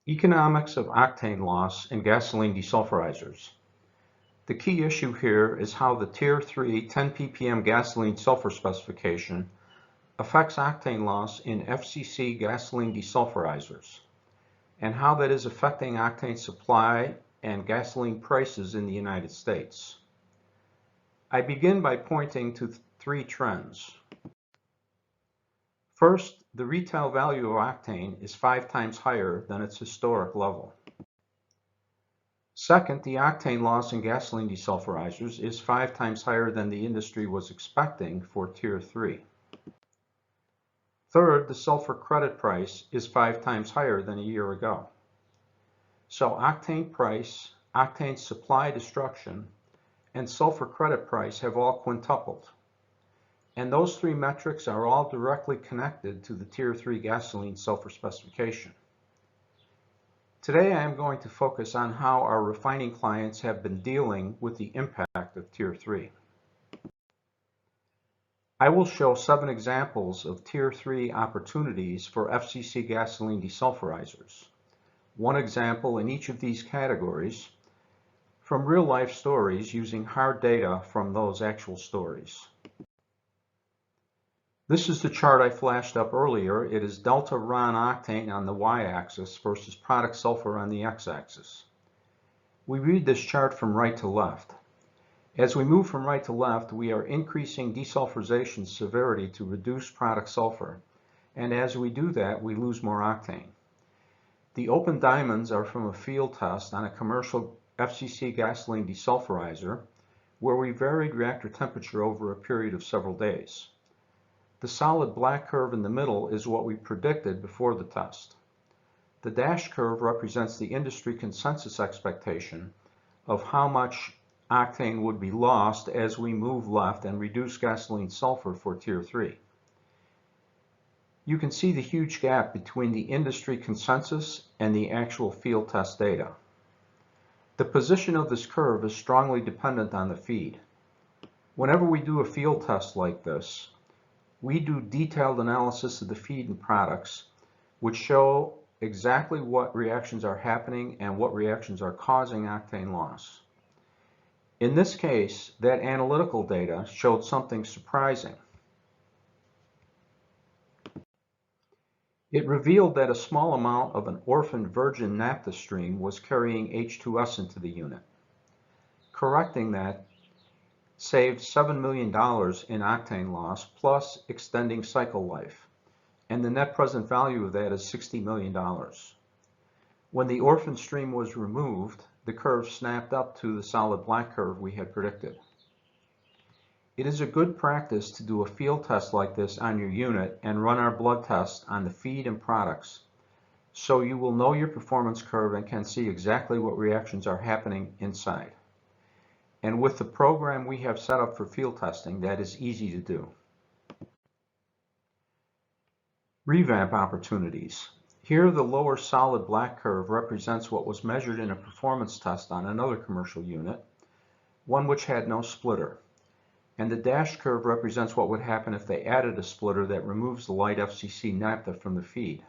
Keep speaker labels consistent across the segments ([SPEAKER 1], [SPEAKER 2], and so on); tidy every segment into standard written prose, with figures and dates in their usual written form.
[SPEAKER 1] Economics of octane loss in gasoline desulfurizers. The key issue here is how the Tier 3 10 ppm gasoline sulfur specification affects octane loss in FCC gasoline desulfurizers, and how that is affecting octane supply and gasoline prices in the United States. I begin by pointing to three trends. First, the retail value of octane is 5 times higher than its historic level. Second, the octane loss in gasoline desulfurizers is 5 times higher than the industry was expecting for Tier 3. Third, the sulfur credit price is 5 times higher than a year ago. So octane price, octane supply destruction, and sulfur credit price have all quintupled. And those three metrics are all directly connected to the Tier 3 gasoline sulfur specification. Today I am going to focus on how our refining clients have been dealing with the impact of Tier 3. I will show 7 examples of Tier 3 opportunities for FCC gasoline desulfurizers. One example in each of these categories from real-life stories using hard data from those actual stories. This is the chart I flashed up earlier. It is delta RON octane on the y-axis versus product sulfur on the x-axis. We read this chart from right to left. As we move from right to left, we are increasing desulfurization severity to reduce product sulfur, and as we do that, we lose more octane. The open diamonds are from a field test on a commercial FCC gasoline desulfurizer, where we varied reactor temperature over a period of several days. The solid black curve in the middle is what we predicted before the test. The dashed curve represents the industry consensus expectation of how much octane would be lost as we move left and reduce gasoline sulfur for Tier 3. You can see the huge gap between the industry consensus and the actual field test data. The position of this curve is strongly dependent on the feed. Whenever we do a field test like this, we do detailed analysis of the feed and products, which show exactly what reactions are happening and what reactions are causing octane loss. In this case, that analytical data showed something surprising. It revealed that a small amount of an orphan virgin naphtha stream was carrying H2S into the unit. Correcting that saved $7 million in octane loss plus extending cycle life, and the net present value of that is $60 million. When the orphan stream was removed, the curve snapped up to the solid black curve we had predicted. It is a good practice to do a field test like this on your unit and run our blood test on the feed and products, so you will know your performance curve and can see exactly what reactions are happening inside. And with the program we have set up for field testing, that is easy to do. Revamp opportunities. Here, the lower solid black curve represents what was measured in a performance test on another commercial unit, one which had no splitter. And the dashed curve represents what would happen if they added a splitter that removes the light FCC naphtha from the feed.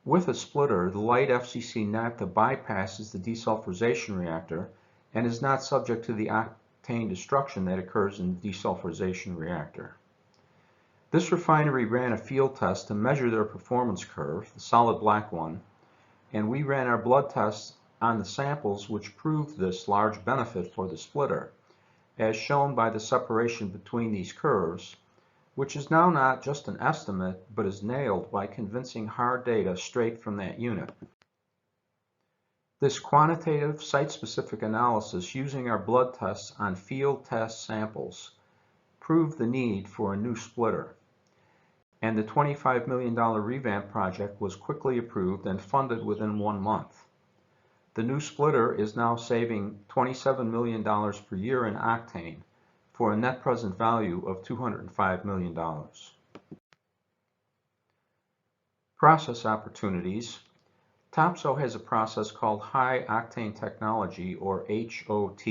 [SPEAKER 1] With a splitter, the light FCC naphtha bypasses the desulfurization reactor and is not subject to the octane destruction that occurs in the desulfurization reactor. This refinery ran a field test to measure their performance curve, the solid black one, and we ran our blood tests on the samples which proved this large benefit for the splitter, as shown by the separation between these curves, which is now not just an estimate, but is nailed by convincing hard data straight from that unit. This quantitative, site-specific analysis using our blood tests on field test samples proved the need for a new splitter, and the $25 million revamp project was quickly approved and funded within 1 month. The new splitter is now saving $27 million per year in octane for a net present value of $205 million. Process opportunities. Topso has a process called high octane technology, or HOT.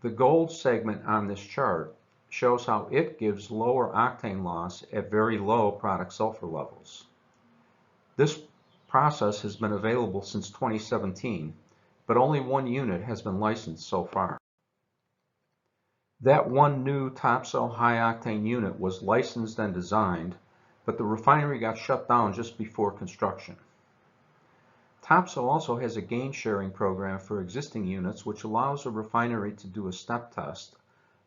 [SPEAKER 1] The gold segment on this chart shows how it gives lower octane loss at very low product sulfur levels. This process has been available since 2017, but only one unit has been licensed so far. That one new Topsoe high-octane unit was licensed and designed, but the refinery got shut down just before construction. Topsoe also has a gain-sharing program for existing units, which allows a refinery to do a step test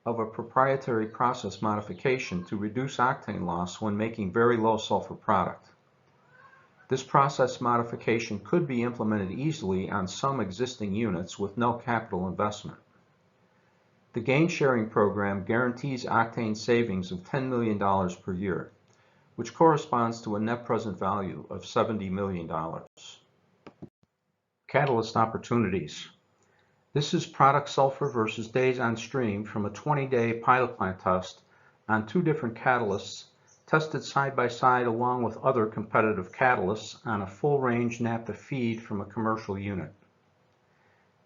[SPEAKER 1] of a proprietary process modification to reduce octane loss when making very low sulfur product. This process modification could be implemented easily on some existing units with no capital investment. The gain-sharing program guarantees octane savings of $10 million per year, which corresponds to a net present value of $70 million. Catalyst opportunities. This is product sulfur versus days on stream from a 20-day pilot plant test on two different catalysts tested side by side along with other competitive catalysts on a full-range naphtha feed from a commercial unit.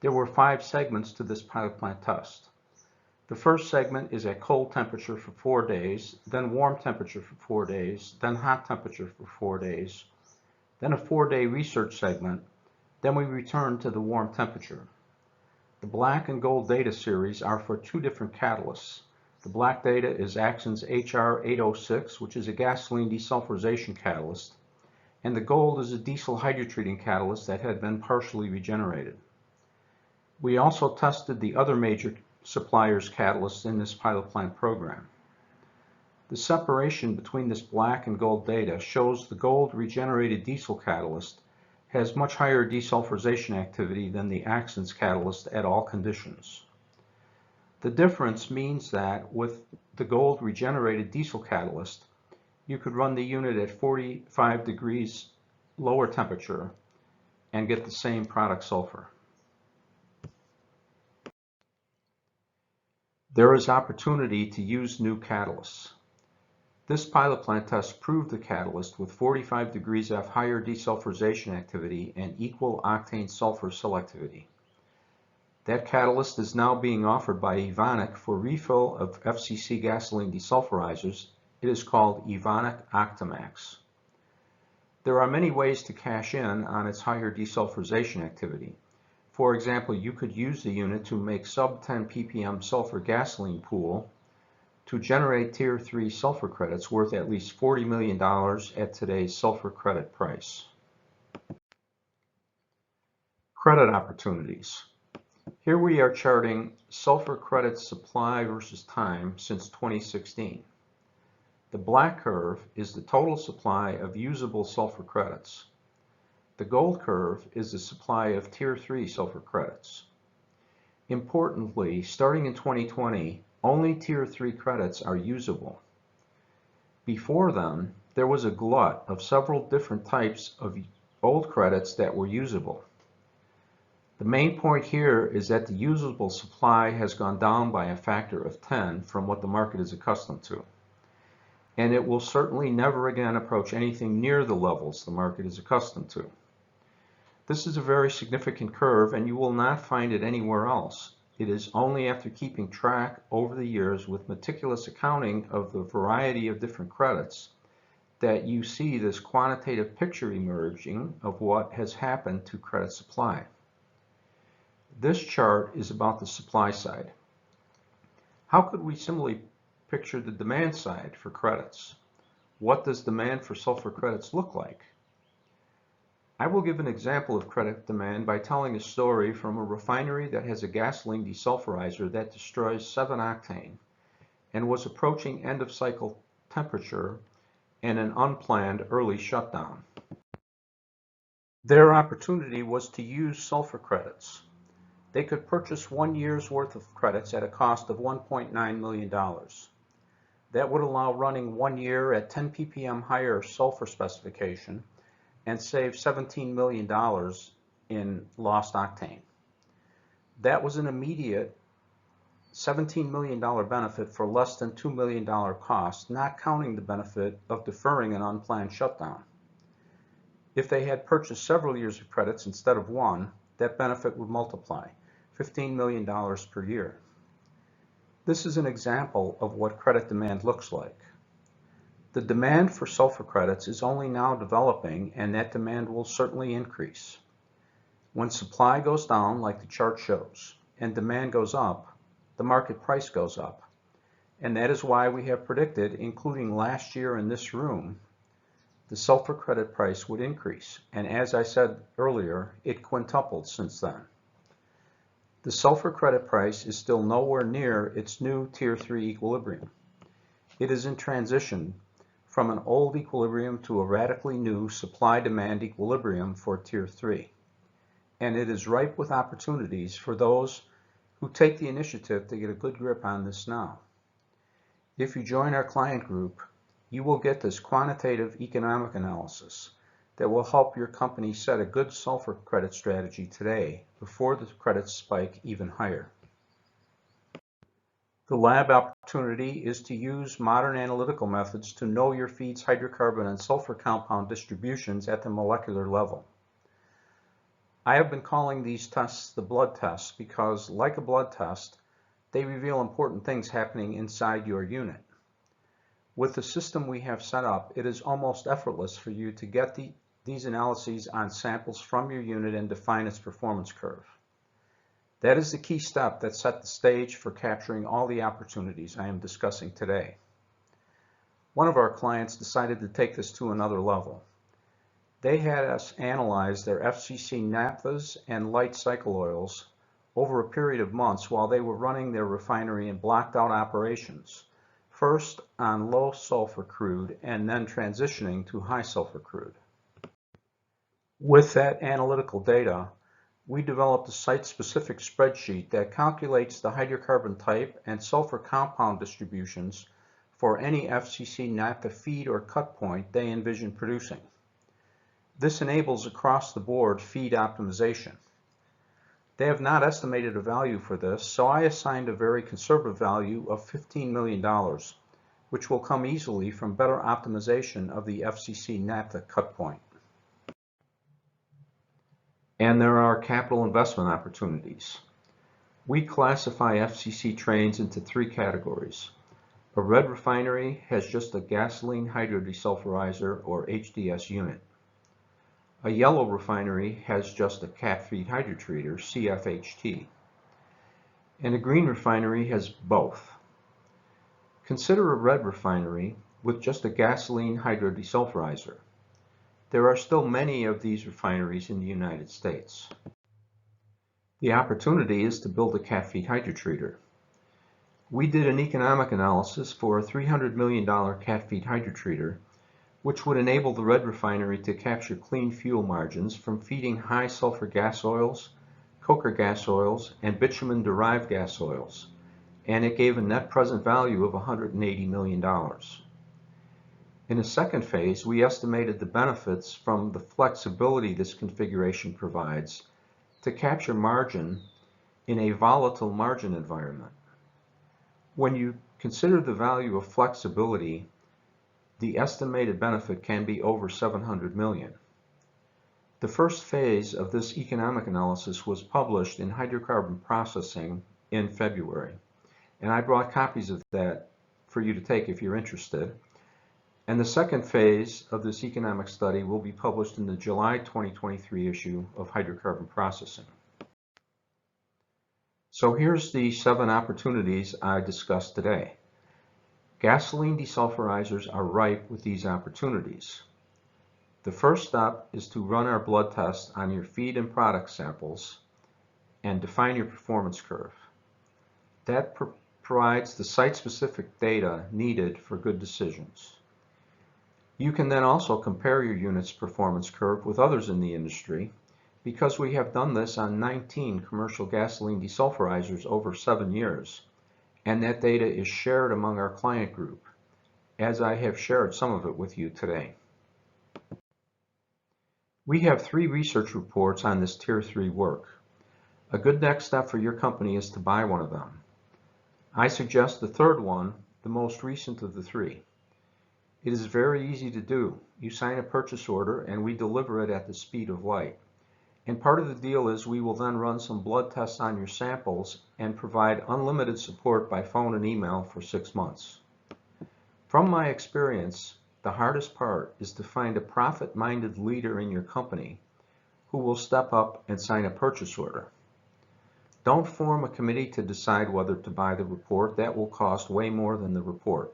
[SPEAKER 1] There were 5 segments to this pilot plant test. The first segment is at cold temperature for 4 days, then warm temperature for 4 days, then hot temperature for 4 days, then a 4-day research segment, then we return to the warm temperature. The black and gold data series are for 2 different catalysts. The black data is Axen's HR806, which is a gasoline desulfurization catalyst, and the gold is a diesel hydrotreating catalyst that had been partially regenerated. We also tested the other major suppliers' catalysts in this pilot plant program. The separation between this black and gold data shows the gold regenerated diesel catalyst has much higher desulfurization activity than the Axen's catalyst at all conditions. The difference means that with the gold regenerated diesel catalyst, you could run the unit at 45 degrees lower temperature and get the same product sulfur. There is opportunity to use new catalysts. This pilot plant test proved the catalyst with 45 degrees F higher desulfurization activity and equal octane sulfur selectivity. That catalyst is now being offered by Evonik for refill of FCC gasoline desulfurizers. It is called Evonik Octamax. There are many ways to cash in on its higher desulfurization activity. For example, you could use the unit to make sub 10 ppm sulfur gasoline pool to generate Tier 3 sulfur credits worth at least $40 million at today's sulfur credit price. Credit opportunities. Here we are charting sulfur credit supply versus time since 2016. The black curve is the total supply of usable sulfur credits. The gold curve is the supply of Tier 3 sulfur credits. Importantly, starting in 2020, only Tier 3 credits are usable. Before then, there was a glut of several different types of old credits that were usable. The main point here is that the usable supply has gone down by a factor of 10 from what the market is accustomed to. And it will certainly never again approach anything near the levels the market is accustomed to. This is a very significant curve, and you will not find it anywhere else. It is only after keeping track over the years with meticulous accounting of the variety of different credits that you see this quantitative picture emerging of what has happened to credit supply. This chart is about the supply side. How could we similarly picture the demand side for credits? What does demand for sulfur credits look like? I will give an example of credit demand by telling a story from a refinery that has a gasoline desulfurizer that destroys 7-octane and was approaching end of cycle temperature and an unplanned early shutdown. Their opportunity was to use sulfur credits. They could purchase 1 year's worth of credits at a cost of $1.9 million. That would allow running 1 year at 10 ppm higher sulfur specification and save $17 million in lost octane. That was an immediate $17 million benefit for less than $2 million cost, not counting the benefit of deferring an unplanned shutdown. If they had purchased several years of credits instead of 1, that benefit would multiply, $15 million per year. This is an example of what credit demand looks like. The demand for sulfur credits is only now developing, and that demand will certainly increase. When supply goes down, like the chart shows, and demand goes up, the market price goes up. And that is why we have predicted, including last year in this room, the sulfur credit price would increase. And as I said earlier, it quintupled since then. The sulfur credit price is still nowhere near its new Tier 3 equilibrium. It is in transition from an old equilibrium to a radically new supply-demand equilibrium for Tier 3. And it is ripe with opportunities for those who take the initiative to get a good grip on this now. If you join our client group, you will get this quantitative economic analysis that will help your company set a good sulfur credit strategy today before the credits spike even higher. The lab opportunity is to use modern analytical methods to know your feed's hydrocarbon and sulfur compound distributions at the molecular level. I have been calling these tests the blood tests because, like a blood test, they reveal important things happening inside your unit. With the system we have set up, it is almost effortless for you to get these analyses on samples from your unit and define its performance curve. That is the key step that set the stage for capturing all the opportunities I am discussing today. One of our clients decided to take this to another level. They had us analyze their FCC naphthas and light cycle oils over a period of months while they were running their refinery in blocked out operations, first on low sulfur crude and then transitioning to high sulfur crude. With that analytical data, we developed a site-specific spreadsheet that calculates the hydrocarbon type and sulfur compound distributions for any FCC naphtha feed or cut point they envision producing. This enables across-the-board feed optimization. They have not estimated a value for this, so I assigned a very conservative value of $15 million, which will come easily from better optimization of the FCC naphtha cut point. And there are capital investment opportunities. We classify FCC trains into three categories. A red refinery has just a gasoline hydrodesulfurizer or HDS unit. A yellow refinery has just a cat feed hydrotreater, CFHT. And a green refinery has both. Consider a red refinery with just a gasoline hydrodesulfurizer. There are still many of these refineries in the United States. The opportunity is to build a cat feed hydrotreater. We did an economic analysis for a $300 million cat feed hydrotreater, which would enable the red refinery to capture clean fuel margins from feeding high sulfur gas oils, coker gas oils, and bitumen-derived gas oils, and it gave a net present value of $180 million. In a second phase, we estimated the benefits from the flexibility this configuration provides to capture margin in a volatile margin environment. When you consider the value of flexibility, the estimated benefit can be over $700 million. The first phase of this economic analysis was published in Hydrocarbon Processing in February, and I brought copies of that for you to take if you're interested. And the second phase of this economic study will be published in the July 2023 issue of Hydrocarbon Processing. So here's the 7 opportunities I discussed today. Gasoline desulfurizers are ripe with these opportunities. The first step is to run our blood test on your feed and product samples and define your performance curve. That provides the site-specific data needed for good decisions. You can then also compare your unit's performance curve with others in the industry because we have done this on 19 commercial gasoline desulfurizers over 7 years, and that data is shared among our client group, as I have shared some of it with you today. We have 3 research reports on this Tier 3 work. A good next step for your company is to buy one of them. I suggest the third one, the most recent of the 3. It is very easy to do. You sign a purchase order and we deliver it at the speed of light. And part of the deal is we will then run some blood tests on your samples and provide unlimited support by phone and email for 6 months. From my experience, the hardest part is to find a profit-minded leader in your company who will step up and sign a purchase order. Don't form a committee to decide whether to buy the report. That will cost way more than the report.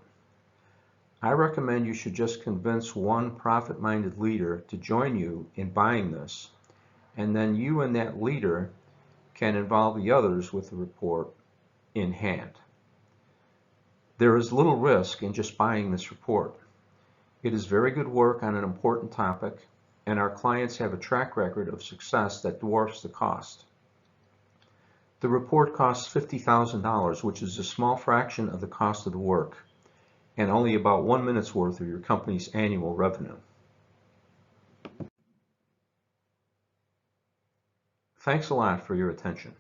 [SPEAKER 1] I recommend you should just convince one profit-minded leader to join you in buying this, and then you and that leader can involve the others with the report in hand. There is little risk in just buying this report. It is very good work on an important topic, and our clients have a track record of success that dwarfs the cost. The report costs $50,000, which is a small fraction of the cost of the work, and only about 1 minute's worth of your company's annual revenue. Thanks a lot for your attention.